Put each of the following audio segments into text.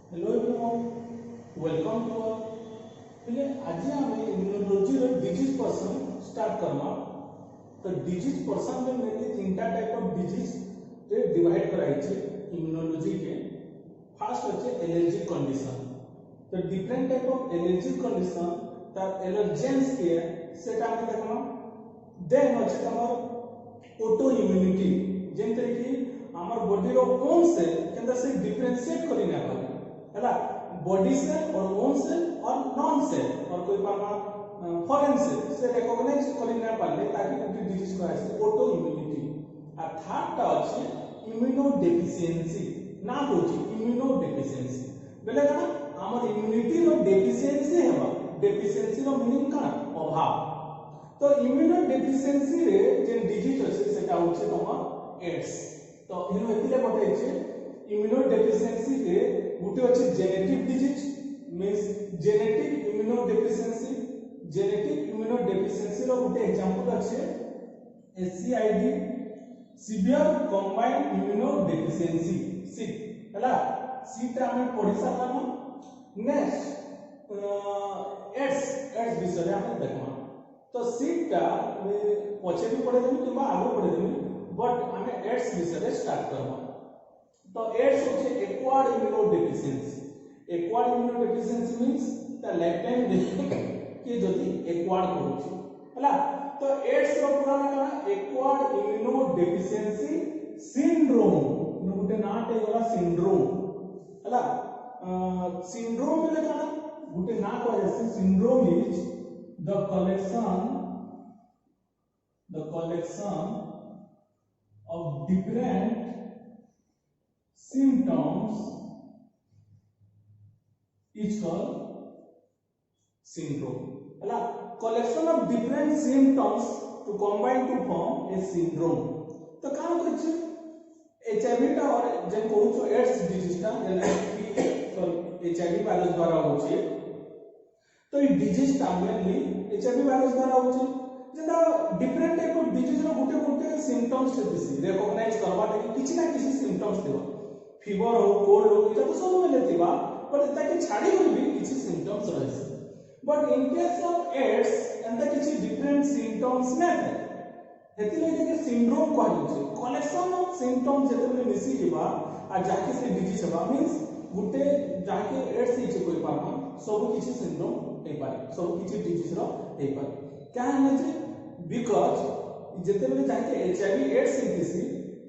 Hello everyone, welcome to our पहले आज आम इम्यूनोलॉजी डिजीज पर्सन स्टार्ट करना। तो डिजीज पर्सन में मेनली तीन टाइप ऑफ डिजीज रे डिवाइड कराइछे इम्यूनोलॉजी के। फर्स्ट होचे एलर्जिक कंडीशन। तो different type of allergic condition तार एलर्जेंस के सेटा हम देखना। देन होचे तमर ऑटो इम्यूनिटी, जेंते कि हमर बॉडी रो ओन सेल केंद्र से डिफरेंशिएट करि ना पारे हला बॉडी सेल और ओन सेल और नॉन सेल और कोई पामा फॉरेन सेल से रिकॉग्नाइज करि ना पाले ताकि गुटी डिजीज को आसे ऑटो इम्यूनिटी। आ थर्ड टा अछि इम्यूनो डेफिशिएंसी। ना होची इम्यूनो डेफिशिएंसी बेले कना हमर इम्यूनिटी रो डेफिशिएंसी हेबा। डेफिशिएंसी रो मीनिंग का अभाव। तो इम्यूनो डेफिशिएंसी रे जे डिजीज अछि सेटा होची तमर एड्स। तो इनो एतिले बताइ छै इम्यूनो डेफिशिएंसी के गुटे अछि genetic disease means genetic immuno deficiency. Genetic immuno deficiency रो गुटे एग्जांपल अछि SCID, severe combined immuno deficiency सी हला सीटा हम पढि सकलाम। नेक्स्ट एड्स विषय हम देखमा। तो सीटा पछे भी पढे देमी किबा आगो पढे देमी, बट हमें एड्स विषय स्टार्ट करबा। तो एड्स होचे acquired immuno deficiency. Acquired immuno deficiency means the life time defect के जदी एक्वायर्ड करूची हला। तो एड्स रो पूरा ना एक्वायर्ड इम्यूनो डेफिशिएंसी सिंड्रोम नो गुटे नाटे गला सिंड्रोम हला। सिंड्रोम में काना गुटे ना को जैसे syndrome is the collection of different symptoms is called syndrome हला। collection of different symptoms to combine to form a syndrome। तो कान करछ एचआईवी टा और जे कहू एड्स डिजीज टा एचआईवी वायरस द्वारा होची। तो ई डिजीज टा मेनली एचआईवी वायरस द्वारा होची। जेना different type of disease row Gute Gute symptoms दिसी recognise करबा कि किछि ना किछि सिम्पटम्स देबा। फीवर हो, कोल्ड हो, इटा तो सब में लेतिबा, बट ताकि छाडी भी किछि सिम्पटम्स रहै। But in case of AIDS एंता किछि डिफरेंट सिम्पटम्स नै है। हेति लगे कि सिंड्रोम कहै छै कलेक्शन ऑफ सिम्पटम्स जेते मिसी जेबा आ जाके से डिजीज हेबा। मींस गुटे जाके एड्स हिचे कोइ पामा सब किछि सिंड्रोम हे पारे, सब किछि डिजीज रो हे पारे। क्या है जे बिकॉज जेते बेले जाके एचआईवी एड्स हितिसी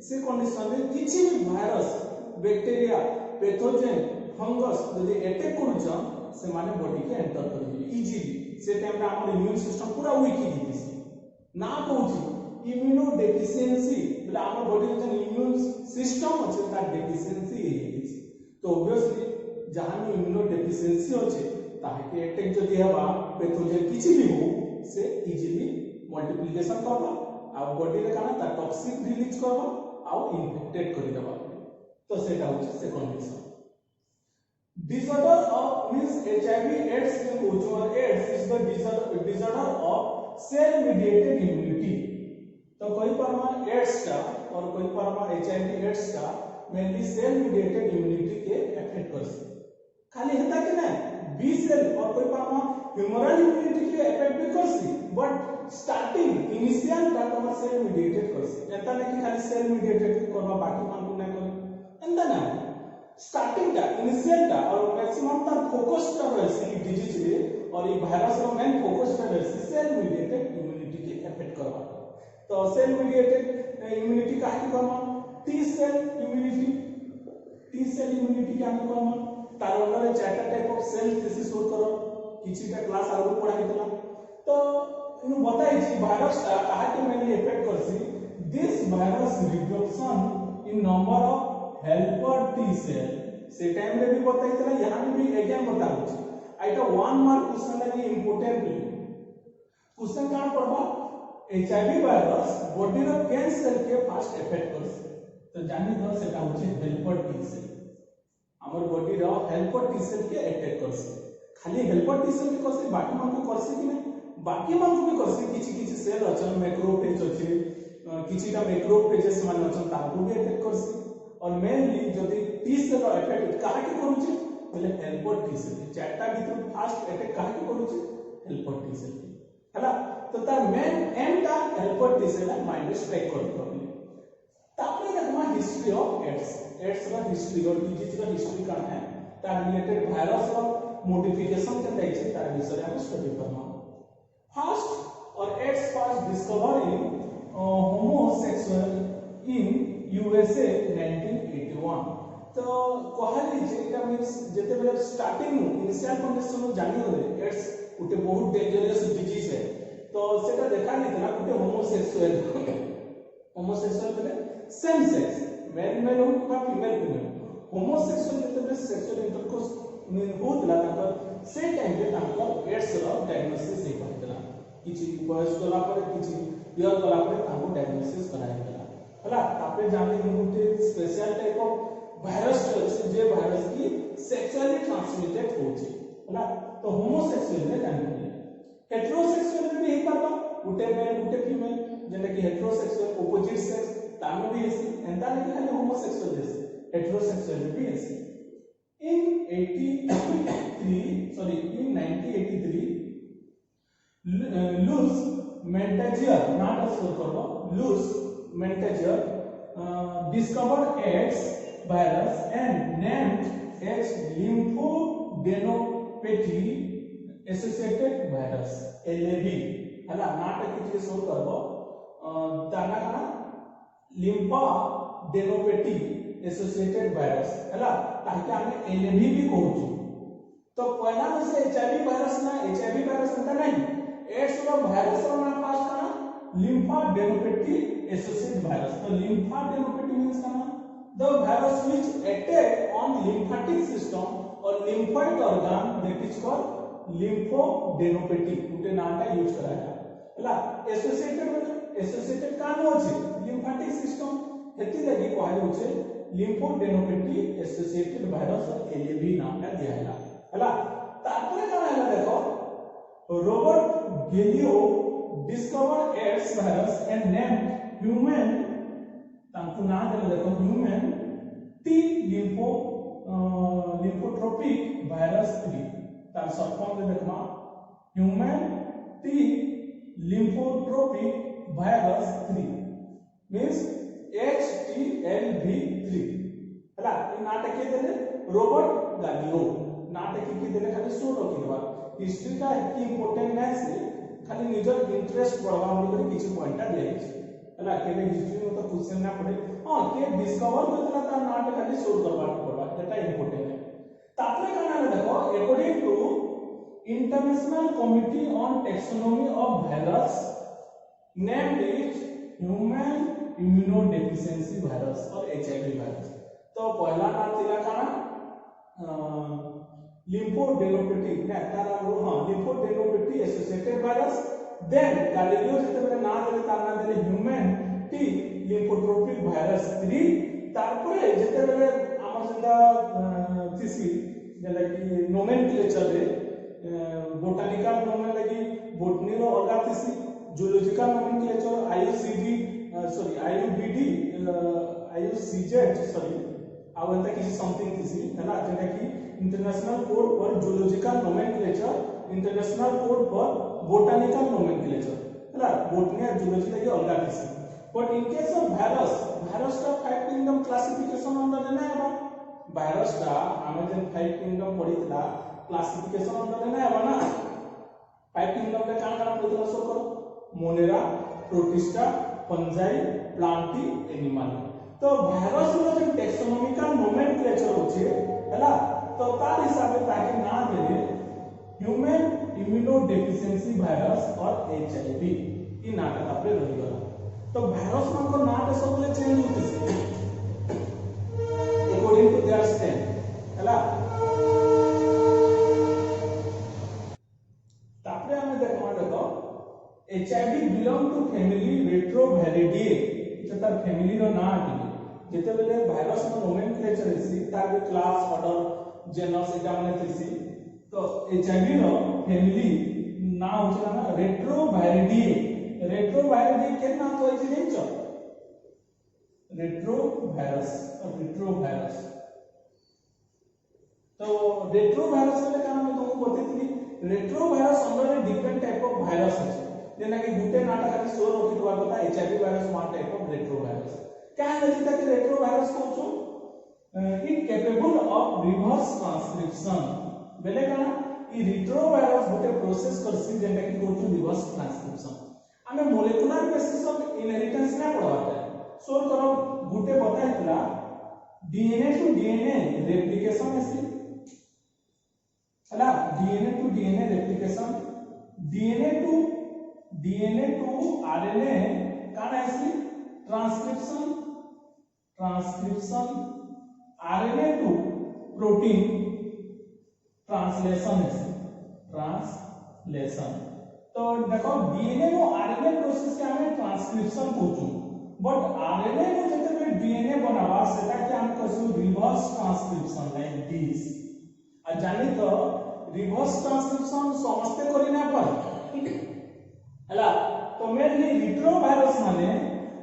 से कंडीशन में किछि भी वायरस, बैक्टीरिया, पैथोजेन, फंगस यदि अटैक करूछन से माने बॉडी के एंटर करिवे इजीली। से टाइम रे हमर इम्यून सिस्टम पूरा वीक ही हितिसी ना कहूची इम्यूनो डेफिशिएंसी बेले हमर बॉडी जे इम्यून सिस्टम अछि ता डेफिशिएंसी हितिसी। तो ऑब्वियसली जहां में इम्यूनो डेफिशिएंसी अछि ताके अटैक जदि हेबा पैथोजेन किछि भी हो से इजीली मल्टीप्लिकेशन करबा आ बॉडी रे काना ता टॉक्सिक रिलीज करबा आ इन्फेक्टेड करि देबा। तो सेटा होची से condition. Disorder of means HIV AIDS के कोचो AIDS is the disorder of cell mediated immunity. तो कोई परमा एड्स का और कोई परमा एचआईवी एड्स का मेनली सेल मीडिएटेड इम्यूनिटी के अफेक्ट करसी। खाली हेता कि ना बी सेल और कोई परमा ह्यूमरल इम्यूनिटी के अफेक्ट भी करसी, बट स्टार्टिंग इनिशियल टा तमर सेल मीडिएटेड करसी। एता नै कि खाली सेल मीडिएटेड करबा बाकी मानकु नै कर एंदा ना। स्टार्टिंग टा इनिशियल टा और मैक्सिमम ता फोकस टा रहसी डिजीज रे और ई वायरस रो मेन फोकस टा रहसी सेल मीडिएटेड इम्यूनिटी के अफेक्ट करबा। तो सेल मीडिएटेड इम्यूनिटी काहे कि करबा T cell immunity. T cell immunity के हम करबा तार अंदर चारटा टाइप ऑफ सेल थेसी शो करो किछिटा क्लास आगु पढा हितला। तो इनु बताइ छी वायरस ता काहे के मेनली इफेक्ट करसी। This virus reduction in number of helper T cell से टाइम रे भी बताइ तला यहां भी अगेन बताउ छी। आइटा 1 मार्क क्वेश्चन लगी इंपोर्टेंट क्वेश्चन का पढ़बा एचआईवी वायरस बॉडी रो केन सेल के फास्ट इफेक्ट करसी। तो जानि द सेटा होची हेल्पर टी सेल। हमर बॉडी रो हेल्पर टी सेल के अटैक करसी। खाली हेल्पर टी सेल के करसी बाकी मन को करसी कि नै बाकी मन को भी करसी। किछि सेल अछन मैक्रोफेज अछि किछिटा मैक्रोफेजेस मान अछन ताकू भी अटैक करसी। और मेनली जदि टी सेल रो इफेक्ट काहे के करूची बोले हेल्पर टी सेल चारटा भीतर फास्ट अटैक काहे के करूची हेल्पर टी सेल हला तो तार मेन एम टा helper T cell mind strike कर दो तापरे देखमा हिस्ट्री ऑफ एड्स रा हिस्ट्री और डिजीज रा हिस्ट्री का है तार रिलेटेड वायरस रा मॉडिफिकेशन के दैछे तार विषय हम स्टडी करना फर्स्ट और AIDS first discover in homosexual in USA 1981 तो कहली जे इटा मींस जेते बेले स्टार्टिंग इनिशियल कंडीशन जानि होले एड्स उटे बहुत डेंजरस डिजीज है तो सेटा देखा नहीं था उटे होमोसेक्सुअल बेले सेम सेक्स मेल मेल हो बा फीमेल फीमेल होमोसेक्सुअल जेते बेले सेक्सुअल इंटरकोर्स होतला ताको से टाइम पे ताको एड्स रो डायग्नोसिस हे करतला किछि बयस गला पर किछि इयर गला पर ताको डायग्नोसिस करायतला हला तापे जानि गुटे special type of virus J virus की सेक्सुअली ट्रांसमिटेड होची हला तो होमोसेक्सुअल में जानि हेटेरोसेक्सुअल में भी हे परबा गुटे मेल गुटे फीमेल जेने कि हेटेरोसेक्सुअल ऑपोजिट सेक्स तामे भी हेसी एंता नहीं खाली होमोसेक्सुअल हेसी हेटेरोसेक्सुअल भी हेसी in 1983 Luz Montagier not a so Luz Montagier discovered AIDS virus and named as lymphadenopathy associated virus LAV हला नाटक किती सो करबो ताना काना lymphadenopathy associated virus हला ताकि आमे LAV भी कहूछु तो पहला में से HIV वायरस ना HIV वायरस अंत नहीं एड्स रो वायरस रो ना पास का lymphadenopathy associated virus तो lymphadenopathy means का the virus which attack on lymphatic system or lymphoid organ that is called lymphadenopathy उटे नाम का यूज कराया हला associated का नो छै lymphatic system हेती लगी कहै होचे lymphadenopathy associated virus और LAV नाम का दियाला हला तापरे काना हला देखो Robert Gallo discovered AIDS virus and named human तांकु ना देले देखो human T lymphotropic virus 3 तार शॉर्ट फॉर्म दे देखमा human T lymphotropic virus 3 means HTLV3 हला इ नाटक के देले रॉबर्ट गालियो नाटक के देले खाली सो रखिबा हिस्ट्री का इंपोर्टेंट है से खाली निजर इंटरेस्ट बढ़वा बोली किछि पॉइंट दे छै हला केबे हिस्ट्री में तो क्वेश्चन ना पड़े हां के डिस्कवर करतला ता नाटक खाली सो करबा पड़बा एटा इंपोर्टेंट है तापरे काना देखो according to international committee on taxonomy of virus named it human immunodeficiency virus और HIV वायरस तो पहला नाम थिला काना lymphadenopathy ना तारा हां lymphadenopathy associated virus then गालिलियो जते बेले नाम देले तार नाम देले ह्यूमन टी lymphotropic virus 3 तारपरे जते बेले हमर जेटा थिसी जेला कि नोमेनक्लेचर रे बोटानिकल नोमेन लगी बोटनी रो अलगा थिसी जूलॉजिकल नोमेनक्लेचर IUCZ आउ एता किसी समथिंग थिसी हला जेटा कि international code for zoological nomenclature international code for botanical nomenclature हला बोटनी और जूलॉजी लगी अलगा थिसी but in case of virus का फाइव किंगडम क्लासिफिकेशन अंदर ना है वायरस का हमें जन फाइव किंगडम पढ़ितला क्लासिफिकेशन अंदर ना है ना फाइव किंगडम का कान कान पढ़ितला सो करो Monera protista fungi Plantae animal तो वायरस रो जो टैक्सोनॉमिकल नोमेनक्लेचर होचे हला तो तार हिसाब से ताके नाम देले ह्यूमन इम्यूनोडेफिशिएंसी वायरस और HIV ई नाटक आपरे रही गला तो वायरस मान को नाम सबले चेंज होते से अकॉर्डिंग टू देयर स्ट्रेंथ हला तापरे हमें देखमा देखो HIV belong to family Retroviridae इटा फैमिली रो नाम है जेते बेले वायरस नो नोमेनक्लेचर हेसी तार क्लास ऑर्डर जेनस एटा माने थिसी तो HIV रो फैमिली नाम होचला ना Retroviridae के नाम तो अछि नहीं छ रेट्रोवायरस तो रेट्रोवायरस हेले कारण मैं तुमको बतेइली retrovirus under different type of virus अछि जेना कि गुटे नाटा खाली स्टोर रखि दुआ कथा HIV virus one type of retrovirus क्या है जेता कि रेट्रोवायरस कहउछु it capable of reverse transcription बेले काना ई रेट्रोवायरस गुटे प्रोसेस करसी जेना कि कहउछु रिवर्स ट्रांसक्रिप्शन आमे मोलेकुलर बेसिस ऑफ इनहेरिटेंस ना पढाता सोल्व करो गुटे बताइतला डीएनए टू डीएनए रेप्लिकेशन ऐसी है DNA to DNA replication DNA to RNA कान ऐसी transcription RNA to protein translation ऐसी ट्रांसलेशन तो देखो डीएनए नो आरएनए प्रोसेस के हमें ट्रांसक्रिप्शन कहूँ बट आरएनए को जते डीएनए बनावा सेटा के हम कहू रिवर्स ट्रांसक्रिप्शन लाइक दिस आ जानी तो रिवर्स ट्रांसक्रिप्शन समझते करी ना पर हला तो मेनली रेट्रोवायरस माने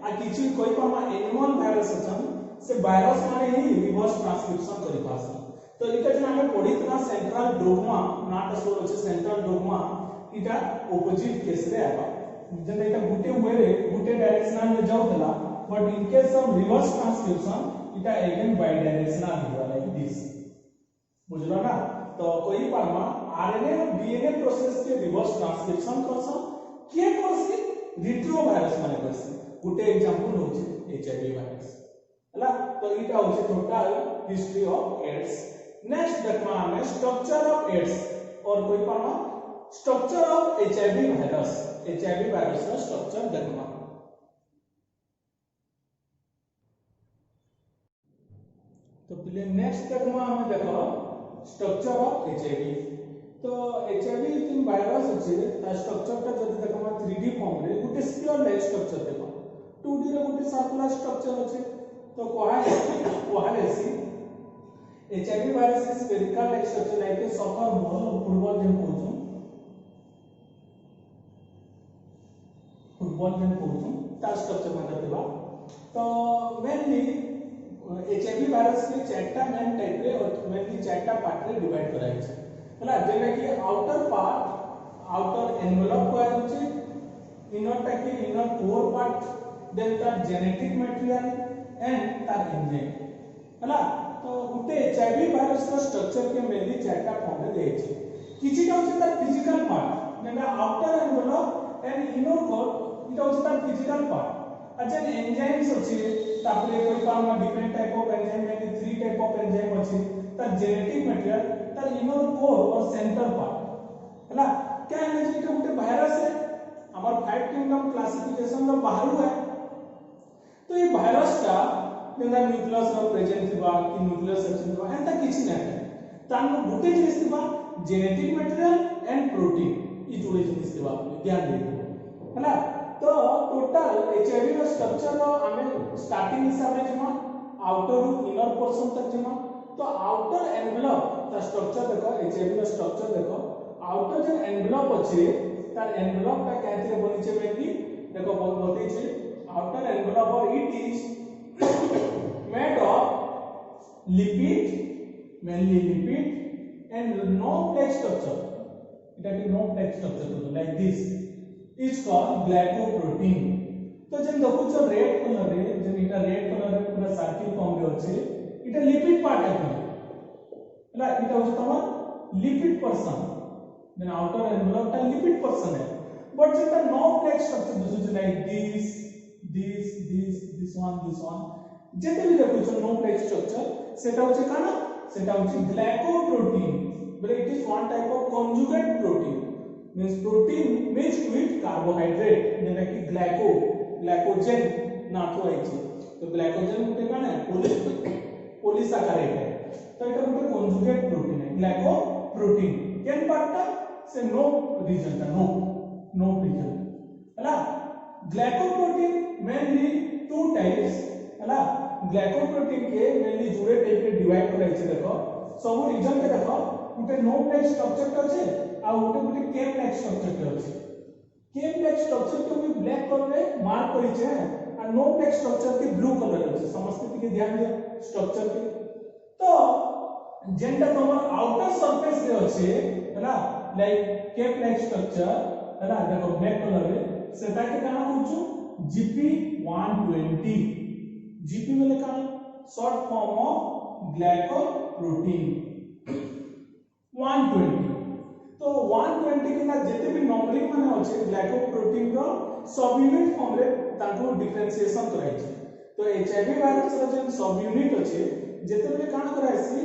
आ किछि कोइ पमा एनिमल वायरस अछन से वायरस माने ही रिवर्स ट्रांसक्रिप्शन करि पासन तो इटा जे हमें पढितना सेंट्रल डोग्मा नाट सो अछि सेंट्रल डोग्मा इटा ऑपोजिट केस रे आबा जेना इटा गुटे वे रे गुटे डायरेक्शनल में जाउतला but in case of reverse transcription इटा अगेन बाय डायरेक्शनल होगा लाइक दिस बुझलो ना तो कोई परमा आरएनए और डीएनए प्रोसेस के रिवर्स ट्रांसक्रिप्शन करसा के करसी रेट्रोवायरस माने करसी गुटे एग्जांपल होची एचआईवी वायरस हला तो इटा होची total history of AIDS next देखमा हमें स्ट्रक्चर ऑफ एड्स और कोई परमा स्ट्रक्चर ऑफ एचआईवी वायरस का स्ट्रक्चर देखमा तो पहले नेक्स्ट देखमा हमें देखो स्ट्रक्चर ऑफ एचआईवी तो एचआईवी तीन वायरस अछि ता स्ट्रक्चर ता जति देखमा 3D फॉर्म रे गुटे स्क्वायर लाइक स्ट्रक्चर देखो 2D रे गुटे सर्कुलर स्ट्रक्चर अछि तो कोहा लेसी HIV virus is spherical like structure like a soccer ball football जेम कहू फुटबॉल जेम कहू ता स्ट्रक्चर माने देबा तो मेनली एचआईवी वायरस के चारटा मेन टाइप रे और मेनली चारटा पार्ट रे डिवाइड कराय छै हला जेना कि आउटर एनवेलप को आछि inner type inner core part then तार जेनेटिक मटेरियल एंड तार एंजाइम हला तो गुटे एचआईवी वायरस का स्ट्रक्चर के मेनली चारटा फॉर्म रे देय छै किछि का होछै तार फिजिकल पार्ट जेना outer envelope and inner core इटा होछै तार फिजिकल पार्ट अच्छा एंजाइम्स अछि तापरे कोई पामा डिफरेंट टाइप ऑफ एंजाइम यानी 3 टाइप ऑफ एंजाइम अछि तार जेनेटिक मटेरियल तार इनर कोर और सेंटर पार्ट हैला क्या है जे इटा गुटे वायरस है हमर 5 किंगडम क्लासिफिकेशन रो बाहर है तो ये वायरस का जेना न्यूक्लियस रो प्रेजेंट थिबा कि न्यूक्लियस सेक्शन थिबा एंता किछि नै तार गुटे जिनिस थिबा जेनेटिक मटेरियल एंड प्रोटीन ई जोड़े जिनिस थिबा ध्यान देबो हैला तो टोटल एचआईवी रो स्ट्रक्चर रो हमें स्टार्टिंग हिसाब रे जमा आउटर टू इनर पोर्शन तक जमा तो आउटर एनवेलप ता स्ट्रक्चर देखो एचआईवी रो स्ट्रक्चर देखो आउटर जे एनवेलप अछि तार एनवेलप ता केते बनि छै मेनली देखो बतै छै आउटर एनवेलप और it is made of lipid mainly lipid and नो प्लेट स्ट्रक्चर इट इज नो plate structure like this is called glycoprotein तो जन देखो जो रेड कलर रे जन इटा रेड कलर रे पूरा सर्किल फॉर्म रे अछि इटा लिपिड पार्ट है हला इटा होछ तमा lipid portion then outer envelope ता लिपिड पर्सन है बट जेटा नो plate structure this is like this one जेते भी देखो जो नो प्लेट स्ट्रक्चर सेटा होछ काना सेटा होछ glycoprotein but it is one type of conjugate protein means protein mixed with carbohydrate जेना कि ग्लाइकोजन नाथो आइछि तो ग्लाइकोजन गुटे काने पॉलीसैकेराइड है तो एटा गुटे conjugate protein है ग्लाइकोप्रोटीन केन पार्टटा से नो रीजन का नो रीजन हला ग्लाइकोप्रोटीन मेनली टू टाइप्स हला ग्लाइकोप्रोटीन के मेनली जुड़े टाइप के डिवाइड कराइ छै देखो सब रीजन के देखो गुटे नो प्लेट स्ट्रक्चर का छै आ गुटे केम लाइक स्ट्रक्चर के अछि केम लाइक स्ट्रक्चर के भी ब्लैक कलर में मार्क करि छै आ नो प्लेट स्ट्रक्चर के ब्लू कलर अछि समझते कि ध्यान दियो स्ट्रक्चर के तो जेंटा तमर आउटर सरफेस रे अच्छे हैला लाइक केप लाइक स्ट्रक्चर हैला देखो ब्लैक कलर रे सेटा के काना कहूछु जीपी 120 जीपी बोले काना शॉर्ट फॉर्म ऑफ ग्लाइकोप्रोटीन 120 तो 120 के ना जेते भी नंबरिंग माने अच्छे ग्लाइकोप्रोटीन रो सब यूनिट फॉर्म रे ताको डिफरेंशिएशन कराइ छै तो एचआईवी वायरस रो जे सब यूनिट अच्छे जेते भी काना कराइसी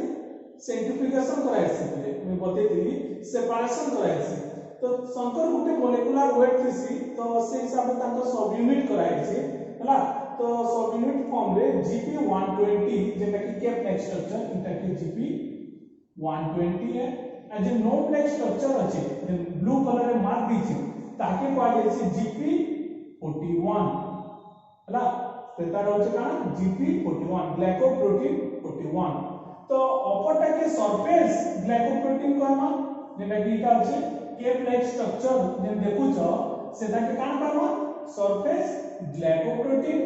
सेंट्रिफिकेशन कराइसी पहले मैं बतेइली सेपरेशन कराइसी तो शंकर गुटे मोलेकुलर वेट थिसी तो से हिसाब से ताको सब यूनिट कराइसी हला तो सब यूनिट फॉर्म रे जीपी 120 जेटा कि केप लाइक स्ट्रक्चर इटा कि जीपी 120 है आ जे नो ब्लैक स्ट्रक्चर अछि जे ब्लू कलर रे मार्क दी छी ताके को आ छै जीपी 41 हला तो तार होचे काना जीपी 41 ग्लाइकोप्रोटीन 41 तो अपर के सरफेस ग्लाइकोप्रोटीन कहमा जेटा कि इटा अछि केप लाइक स्ट्रक्चर जे देखु छ सेटा के काना कहमा सरफेस ग्लाइकोप्रोटीन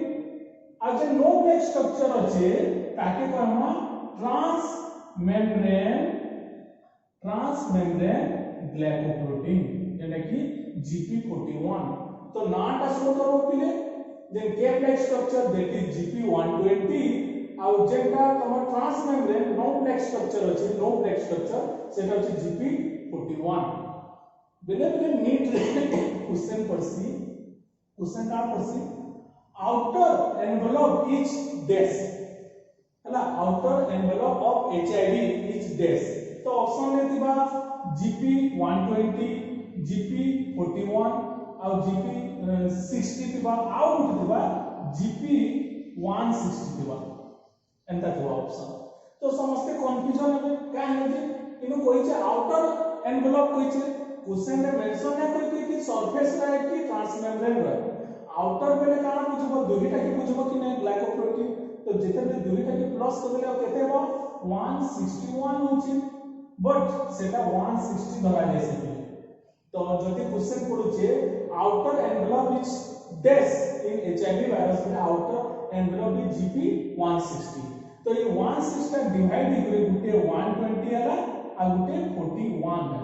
आ जे नो ब्लैक स्ट्रक्चर अछि ताके कहमा ट्रांसमेम्ब्रेन ग्लाइकोप्रोटीन जेटा कि GP41 तो नाटा शो करो पिले जे cap like structure that is GP120 आउ जेटा तमर ट्रांसमेम्ब्रेन नो ब्लैक स्ट्रक्चर अछि नो ब्लैक स्ट्रक्चर सेटा अछि GP41 बेले बेले नीट रे क्वेश्चन का पड़सी आउटर एनवेलप इच डैश हला outer envelope of HIV each dash तो ऑप्शन में दिबा GP120 GP41 और GP60 दिबा आउट दिबा GP160 दिबा एंता तो ऑप्शन तो समस्त कंफ्यूजन है का है जे इनो कोइ छै आउटर एनवेलप कोइ छै क्वेश्चन में मेंशन है कोइ कि सरफेस रहे कि ट्रांसमेम्ब्रेन रहे आउटर बेले काना बुझबो दुहिटा के बुझबो कि नै ग्लाइकोप्रोटीन तो जेते बेले दुहिटा के प्लस करले और केते हो 161 होची बट सेटा 160 धरा जाय सके तो जति क्वेश्चन पडुचे outer envelope is dash in HIV virus में आउटर एनवेलप इज GP160 तो ये 160 डिवाइड करे गुटे 120 आला आ गुटे 41 है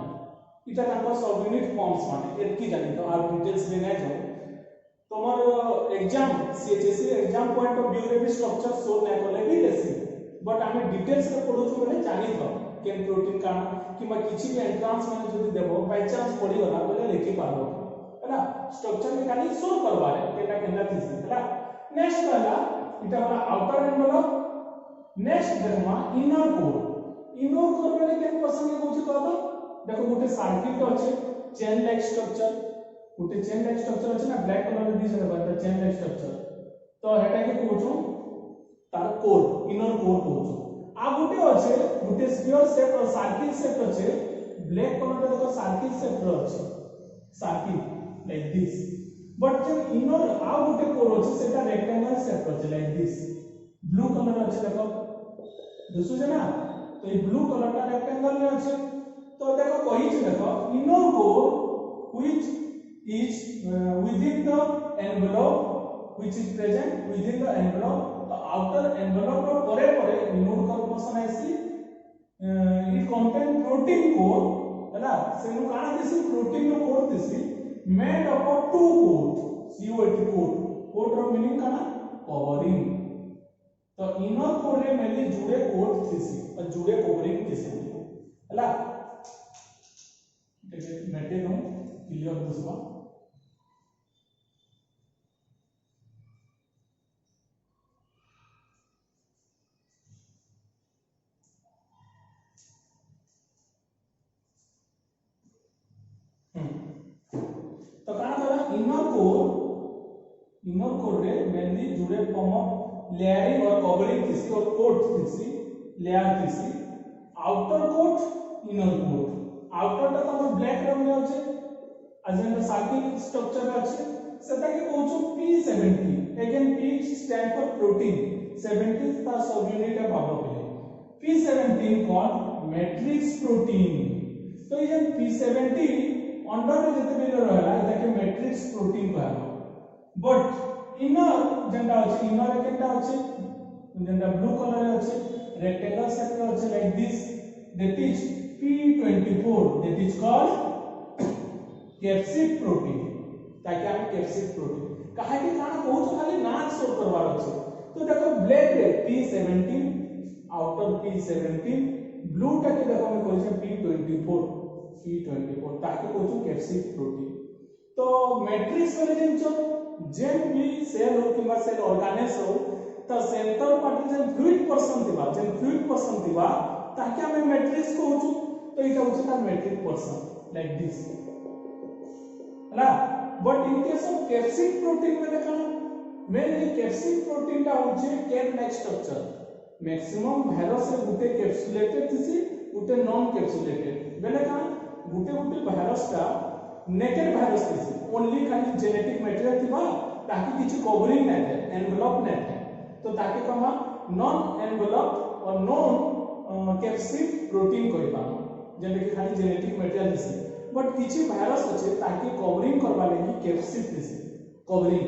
इटा ताको सब यूनिट फॉर्म्स माने एतकी जानि तो आप डिटेल्स में नै जाओ तमर exam CHSC exam point of view रे भी स्ट्रक्चर शो नै करले भी देसी बट हमें डिटेल्स रे पढु छु बोले जानि थो केन प्रोटीन का कि मैं किछि भी एंट्रेंस में जदी देबो बाय चांस पढी गला बोले लिखि पाबो हैला स्ट्रक्चर में खाली शो करबा रे केटा केना थिसी हैला नेक्स्ट वाला इटा वाला आउटर एनवेलप नेक्स्ट देखमा इनर कोर में केन पसंद के होछि कहबो देखो गोटे सर्किट अछि चेन लाइक स्ट्रक्चर गोटे चेन लाइक स्ट्रक्चर अछि ना ब्लैक कलर दी छै बता चेन लाइक स्ट्रक्चर तो हेटा के कहूछु तार कोर इनर कोर कहूछु आ गोटे अछि गोटे स्फीयर शेप और सर्किल शेप अछि ब्लैक कलर रे देखो सर्किल शेप रो अछि सर्किल लाइक दिस बट जे इनर आ गोटे कोर अछि सेटा रेक्टेंगल शेप अछि लाइक दिस ब्लू कलर अछि देखो दिसु छै ना तो ये ब्लू कलर का रेक्टेंगल में अछि तो देखो कहि छै देखो inner core which is within the envelope which is present within the envelope the outer envelope ro pore pore inner core portion आसी it contain protein core हैला सेनु काना दिसी प्रोटीन रो कोर दिसी made up of two coat coat रो meaning काना covering तो इनर कोर रे मेनली जुड़े कोट दिसी और जुड़े कवरिंग दिसी हैला मेटे नो क्लियर बुझबा तो काना करा इनर कोर रे मेनली जुड़े फॉर्म ऑफ लेयरिंग और कवरिंग दिसी और कोट दिसी लेयर दिसी outer coat inner coat outer टा तमर ब्लैक रंग में अछि अजेंडा सर्किल स्ट्रक्चर अछि सेटा के कहउछु P70 again P stand for protein 70 ता सब यूनिट है भाबो के P17 कॉल्ड मैट्रिक्स प्रोटीन तो ये P70 अंडर में जते भी रहला एटा के मैट्रिक्स प्रोटीन कहबो बट इनर जेंडा अछि इनर केटा अछि जेंडा ब्लू कलर अछि रेक्टेंगल शेप अछि like this that is P24, that is called capsid protein. ताकि हम कैप्सिड प्रोटीन काहे के काना बहुत खाली नाम शो करवार अछि। तो देखो ब्लैक रे P17 आउटर P17 ब्लू टा के देखो हम कहै छै P24 ताकि कहै कैप्सिड प्रोटीन। तो मैट्रिक्स वाले जिनचो जेन भी सेल हो किबा सेल ऑर्गेनेस हो त सेंटर पार्ट जेन फ्लूइड पर्सन थिबा ताकि हम मैट्रिक्स कहै छु। तो इटा होछ ता मैट्रिक पर्सन लाइक दिस हला। But in case of capsid protein में देखा मेनली कैप्सिड प्रोटीन टा होचे cap like structure. Maximum virus रे गुटे कैप्सुलेटेड थिसी गुटे नॉन कैप्सुलेटेड बेले का गुटे वायरस टा नेकेड वायरस थिसी ओनली खाली जेनेटिक मटेरियल थिबा ताकि किछि कवरिंग नै थे एनवेलप नै थे। तो ताकि कमा नॉन एनवेलप और नॉन कैप्सिड प्रोटीन कहि पाम जेने कि खाली जेनेटिक मटेरियल थिसी। बट किछि वायरस अछि ताकि कवरिंग करबा लागि कैप्सिड थिसी कवरिंग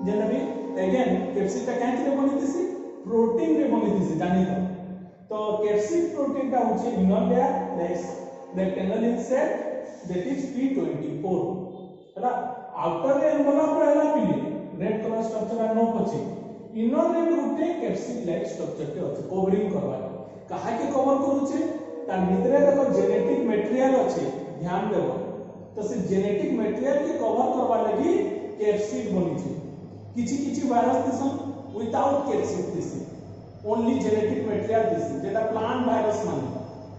जेने भी अगेन कैप्सिड ता कैंच रे बनितिसी प्रोटीन रे बनितिसी जानि तो कैप्सिड प्रोटीन ता होछि inner layer like rectangle in shape that is P24 हला। आउटर रे एनवेलप रहला पिली रेड कलर स्ट्रक्चर आ नो पछि इनर रे गुटे कैप्सिड लाइक स्ट्रक्चर के अछि कवरिंग करबा काहे के कवर करूचे तार भितरे देखो जेनेटिक मटेरियल अछि ध्यान देबो। तो से जेनेटिक मटेरियल के कवर करबा लागि कैप्सिड बनिछि। किछि वायरस दिसन विदाउट कैप्सिड दिसी ओनली जेनेटिक मटेरियल दिसी जेटा प्लांट वायरस माने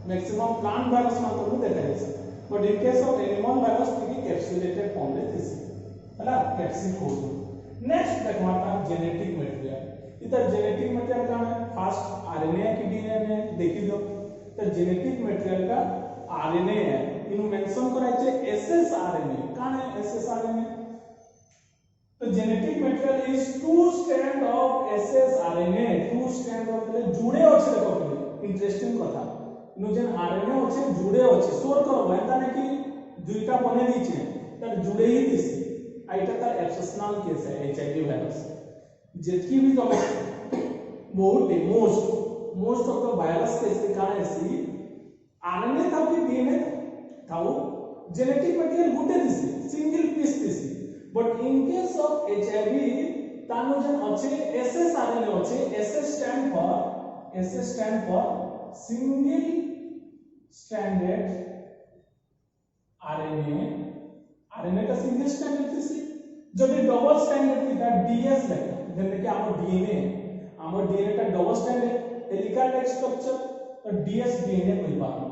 मैक्सिमम प्लांट वायरस मान को देखा छै। But in case of animal virus की कैप्सुलेटेड फॉर्म रे दिसी हला कैप्सिड हो। नेक्स्ट देखमा ता जेनेटिक मटेरियल इधर जेनेटिक मटेरियल का है फर्स्ट आरएनए की डीएनए में देखि दो। तो जेनेटिक मटेरियल का आरएनए है इनु मेंशन कराय छै एसएस आरएनए का है एसएस आरएनए। तो genetic material is two strand of SS RNA two strand of जुड़े अछि। देखो इंटरेस्टिंग कथा नु जेन आरएनए अछि जुड़े अछि सोर करबो एता नै कि दुईटा बने दी छै त जुड़े ही दिसी आइटा तार एक्सेप्शनल केस है एचआईवी वायरस जेतकी भी तो बहुत most of the virus case के कारण सी आरएनए था कि डीएनए थाउ जेनेटिक मटेरियल गुटे दिसी सिंगल पीस दिसी। But in case of HIV तानो जन अछि एसएस आरएनए अछि SS stand for single stranded RNA का सिंगल स्ट्रैंडेड दिसी। जदि डबल स्ट्रैंडेड थिका डीएस लेखा जेने कि हमर डीएनए का double stranded helical like structure तो डीएस डीएनए कहि पाबो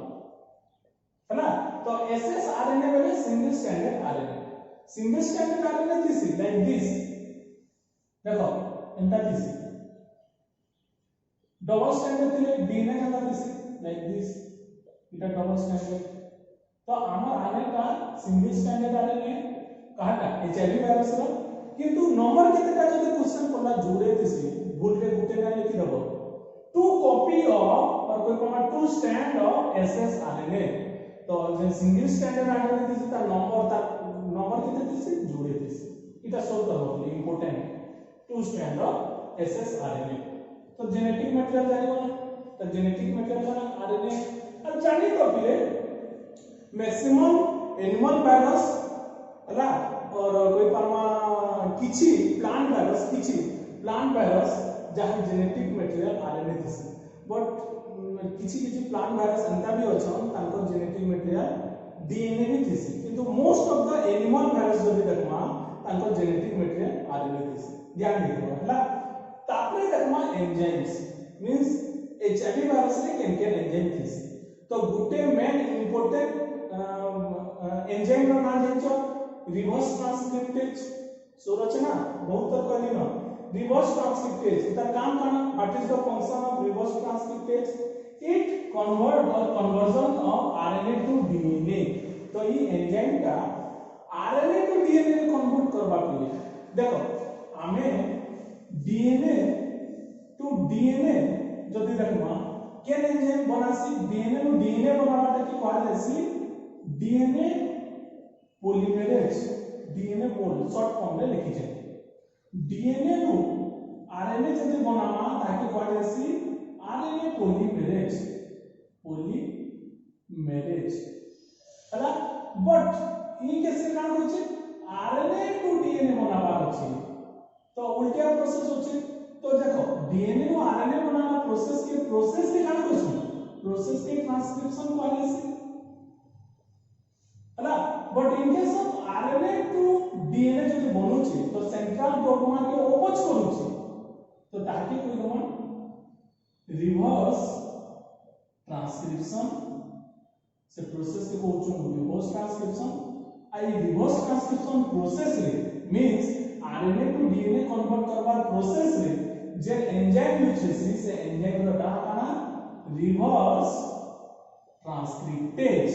है ना। तो एसएस आरएनए वाले सिंगल स्ट्रैंडेड आरएनए दिसी लाइक दिस देखो एंटा दिसी डबल स्ट्रैंडेड थिले डीएनए का दिसी लाइक दिस इटा डबल स्ट्रैंडेड। तो हमर आरएनए का सिंगल स्ट्रैंडेड आरएनए कहता एचआईवी वायरस रो किंतु नंबर केतेटा जदि क्वेश्चन पड़ला जुड़े दिसी भूल के गुटे ना लिखि दबो टू कॉपी ऑफ और कोई कमा two strand of SS RNA. तो जे सिंगल स्ट्रैंडेड आरएनए दिसी ता नंबर केते दिसी जुड़े दिसी इटा सोल्व करबो important two strand of SS RNA. तो जेनेटिक मटेरियल जानिबो ना तो जेनेटिक मटेरियल का आरएनए अब जानी तो फिर मैक्सिमम एनिमल वायरस हला और कोई परमा किछि प्लांट वायरस जहां जेनेटिक मटेरियल आरएनए दिसी। बट किछि प्लांट वायरस अंता भी अछन तांको जेनेटिक मटेरियल डीएनए भी दिसी किंतु most of the animal virus जदि देखमा तांको जेनेटिक मटेरियल आरएनए दिसी ध्यान दियो हला। तापरे देखमा एंजाइम्स मींस एचआईवी वायरस रे केन एंजाइम दिसी। तो गुटे मेन इंपोर्टेंट एंजाइम रो नाम जानछो रिवर्स ट्रांसक्रिप्टेज संरचना बहुत तर कहली न रिवर्स ट्रांसक्रिप्टेज इतर काम काना what is the function of reverse transcriptase it convert और conversion of RNA to DNA. तो ये एंजाइम का आरएनए टू डीएनए कन्वर्ट करबा के लिए देखो हमें डीएनए टू डीएनए जदि देखमा केन एंजाइम बनासी डीएनए टू डीएनए बनावाटा की कहलेसी डीएनए पॉलीमरेज डीएनए पोल शॉर्ट फॉर्म में लिखि छै डीएनए नु आरएनए जदि बनामा ताकि कहलेसी आरएनए पॉलीमरेज इंटीग्रेज हला बट ई केस रे कान होची आरएनए टू डीएनए बनाबार अछि तो उल्टा प्रोसेस होची तो देखो डीएनए नु आरएनए बनाना प्रोसेस के कान होची प्रोसेस के ट्रांसक्रिप्शन वाले से हला but in case of RNA to DNA जो बनुची तो सेंट्रल डोग्मा के ओपोज करूची तो ताकि कोई दमा रिवर्स ट्रांसक्रिप्शन से प्रोसेस के कहउछु रिवर्स ट्रांसक्रिप्शन आई रिवर्स ट्रांसक्रिप्शन प्रोसेस रे means RNA to DNA convert करबार प्रोसेस रे जे एंजाइम यूज हेसी से एंजाइम रो नाम काना रिवर्स ट्रांसक्रिप्टेज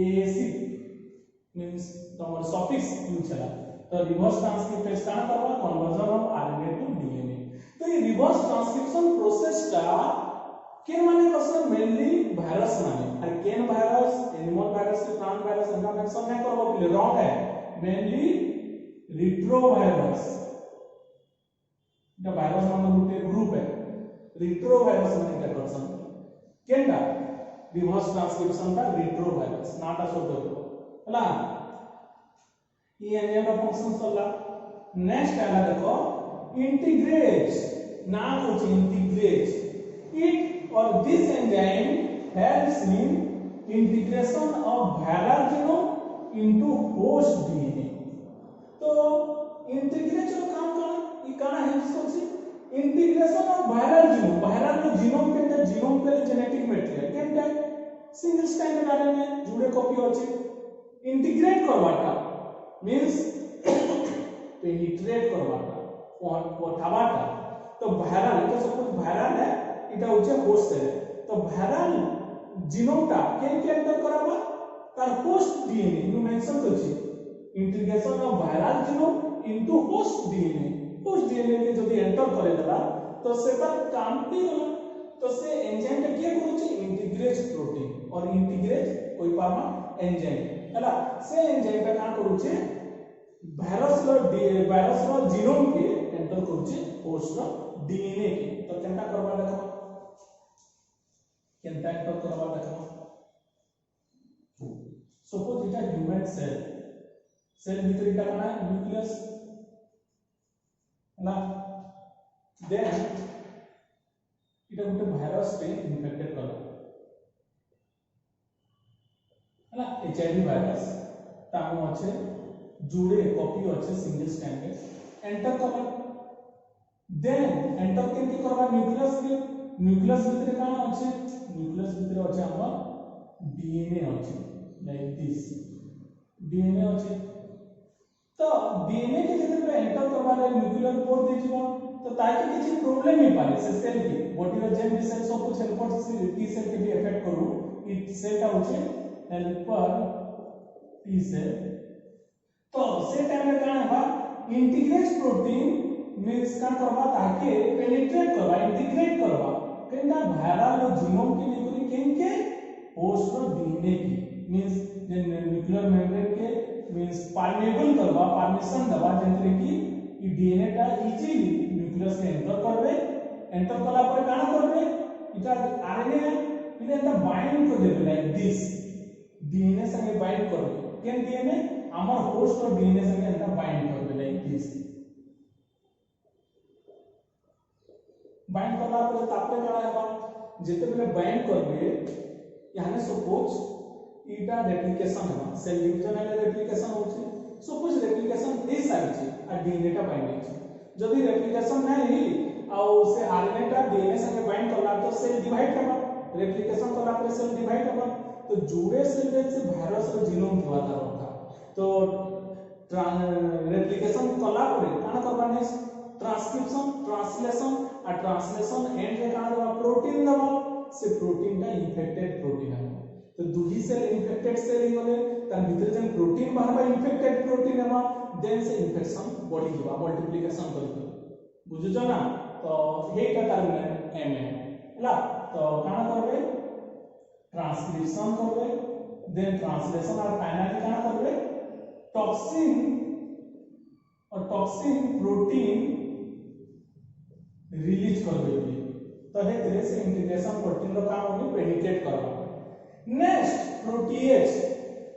एएसी मींस तमर सफिक्स यूज हला तो रिवर्स ट्रांसक्रिप्टेज का करवा conversion of RNA to DNA तो ये रिवर्स ट्रांसक्रिप्शन प्रोसेस का केन माने कसम मेनली वायरस माने और केन वायरस एनिमल वायरस के प्लांट वायरस एंड मेंशन नहीं करबो पहले रॉन्ग है मेनली रिट्रोवायरस द वायरस माने गुटे ग्रुप है रिट्रोवायरस माने क्या करसन केनडा रिवर्स ट्रांसक्रिप्शन का रिट्रोवायरस नाटा शब्द हला ये एंजाइम का फंक्शन चला नेक्स्ट आला देखो इंटीग्रेज ना कुछ integrase it or this enzyme helps in integration of viral genome into host DNA तो इंटीग्रेज रो काम कौन ई काना हेल्प्स होची इंटीग्रेशन ऑफ वायरल नो जीनोम के जीनोम पे जेनेटिक मटेरियल केनटा सिंगल स्ट्रैंड आरएनए जुड़े कॉपी होची इंटीग्रेट करवाटा मींस पेनिट्रेट करवाटा पठावाटा तो वायरल तो सपोज वायरल है इटा होचे होस्ट है तो वायरल जीनोमटा केन के एंटर कराबा तार होस्ट डीएनए नु मेंशन करछि integration of viral genome into host DNA के जदी एंटर करे देला तो सेटा काम की होला तो से एंजाइम के के करूछि इंटीग्रेज प्रोटीन और इंटीग्रेज कोई पामा एंजाइम हला से एंजाइम का काम करूछि वायरस रो जीनोम के एंटर करूछि होस्ट रो डीएनए के तो केनटा करबा देखो केनटा एंटर करबा देखो सपोज इटा ह्यूमन सेल भीतर इटा काना न्यूक्लियस ना देन इटा गुटे वायरस पे इन्फेक्टेड करला ना एचआईवी वायरस तामो আছে जुड़े कॉपी আছে सिंगल स्ट्रैंड के एंटर करला देन एंटर केनके करबा न्यूक्लियस भीतर काना আছে न्यूक्लियस भीतर আছে हमर डीएनए আছে लाइक दिस डीएनए আছে तो डीएनए के जब एंटर करबा रे न्यूक्लियर पोर दे जीवा तो ताकि किछि प्रॉब्लम ही पाले से सेल की बॉडी रो जेम सेल सब कुछ हेल्पर टी सेल के भी इफेक्ट करू इ सेल का होचे हेल्पर टी सेल तो से टाइम में काना बा इंटीग्रेज प्रोटीन मींस का करबा ताकि पेनिट्रेट करबा इंटीग्रेट करबा केनदा वायरल जीनोम के निकली केनके होस्ट रो डीएनए की मींस जे न्यूक्लियर मेम्ब्रेन के मींस परमेबल करबा परमिशन दबा जेंतरे की ई डीएनए टा इजीली न्यूक्लियस के एंटर करबे एंटर कला पर काना करबे इटा आरएनए इने एंता बाइंड कर देबे लाइक दिस डीएनए संगे बाइंड करबे केन डीएनए हमर होस्ट रो डीएनए संगे एंता बाइंड करबे लाइक दिस बाइंड करला पर तापरे काना हेबा जेते बेले बाइंड करबे यानी सपोज इटा रेप्लिकेशन है सेल डिवीजन है रेप्लिकेशन होची सपोज रेप्लिकेशन ए साइज आ डीएनए टा बाइंड होची जदी रेप्लिकेशन नाही आ से आरएनए टा डीएनए संगे बाइंड करला तो सेल डिवाइड करबा रेप्लिकेशन करला पर सेल डिवाइड करबा तो जुड़े सेल से वायरस रो जीनोम दिवा दरता तो रेप्लिकेशन करला पर काना करबा नै ट्रांसक्रिप्शन ट्रांसलेशन आ ट्रांसलेशन एंड रे काना देबा प्रोटीन देबा से प्रोटीन टा इन्फेक्टेड प्रोटीन है तो दुही सेल इन्फेक्टेड सेल ही होले तार भीतर जन प्रोटीन बाहर इन्फेक्टेड प्रोटीन है देन से इन्फेक्शन बढ़ी जीवा मल्टीप्लिकेशन करके बुझुछ ना तो हेटा तार एम है हला तो काना करबे ट्रांसक्रिप्शन करबे देन ट्रांसलेशन और फाइनली काना करबे टॉक्सिन और टॉक्सिन प्रोटीन रिलीज करबे तो हेतरे से इंटीग्रेशन प्रोटीन रो काम होनी प्रेडिकेट करबा। नेक्स्ट प्रोटीएज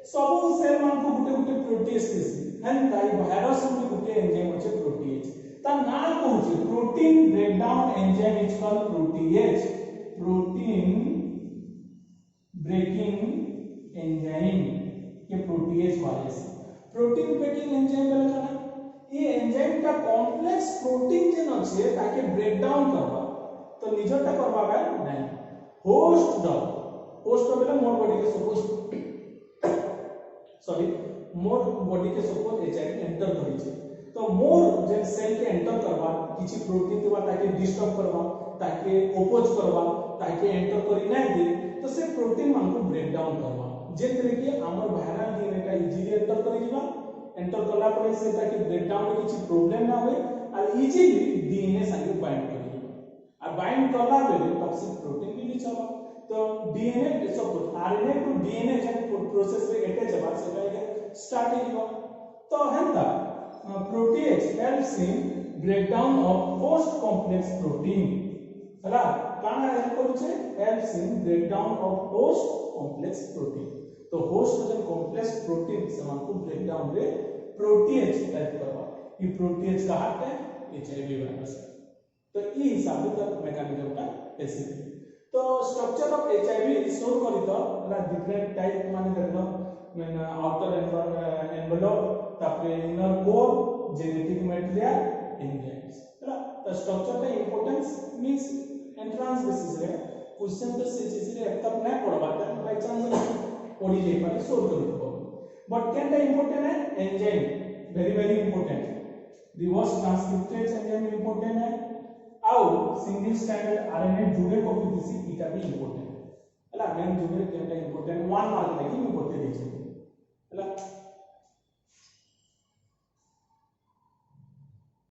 सब सेल मान को गुटे गुटे प्रोटीएज दिसी हेन ताई वायरस में गुटे एंजाइम अछि प्रोटीएज ता ना कहूची protein breakdown enzyme is called protease. Protein breaking enzyme के प्रोटीएज वाले से प्रोटीन ब्रेकिंग एंजाइम बोले काना ये एंजाइम का कॉम्प्लेक्स प्रोटीन जेन अछि ताके ब्रेक डाउन करबा तो निजटा करबा बा नहीं होस्ट बोले मोर बॉडी के सपोज सॉरी मोर बॉडी के सपोज एचआईवी एंटर करी छै तो मोर जेन सेल के एंटर करबा किछि प्रोटीन देबा ताके डिस्टर्ब करबा ताके ओपोज करबा ताके एंटर करी नै दे तो से प्रोटीन मान को ब्रेक डाउन करबा जेतरे कि हमर वायरल डीएनए का इजीली एंटर करी दिबा एंटर करला परे से ताकि ब्रेक डाउन में किछि प्रॉब्लम ना होय और इजीली डीएनए संगे बाइंड कर दिबा और बाइंड करला बेले टॉक्सिक प्रोटीन भी निचबा तो डीएनए सब आरएनए टू डीएनए जब प्रोसेस रे अटैच हेबा से स्टार्ट हेबा तो हेंता protease helps in breakdown of host complex protein हला काना हेल्प करूचे helps in breakdown of host complex protein तो होस्ट जन कॉम्प्लेक्स प्रोटीन समान को ब्रेकडाउन रे प्रोटीएज हेल्प करबा ई प्रोटीएज का हाथ है एचआईवी वायरस तो ई हिसाब से मैकेनिज्म का ऐसे तो स्ट्रक्चर ऑफ एचआईवी शो करी तो ला डिफरेंट टाइप माने देखलो मैंने आउटर एनवेलप तापरे inner core genetic material enzymes हला तो स्ट्रक्चर का इंपोर्टेंस मींस एंट्रेंस बेसिस रे क्वेश्चन तो से चीज रे तक ना पढ़बा त बाय चांस पढ़ी जाई पारे सोल्व करू बट केनटा इंपोर्टेंट है enzyme very important reverse transcriptase enzyme important है आउ सिंगल स्ट्रैंडेड आरएनए जुड़े को भी दिसी इटा भी इंपोर्टेंट है हला मेन जुड़े केनटा इंपोर्टेंट 1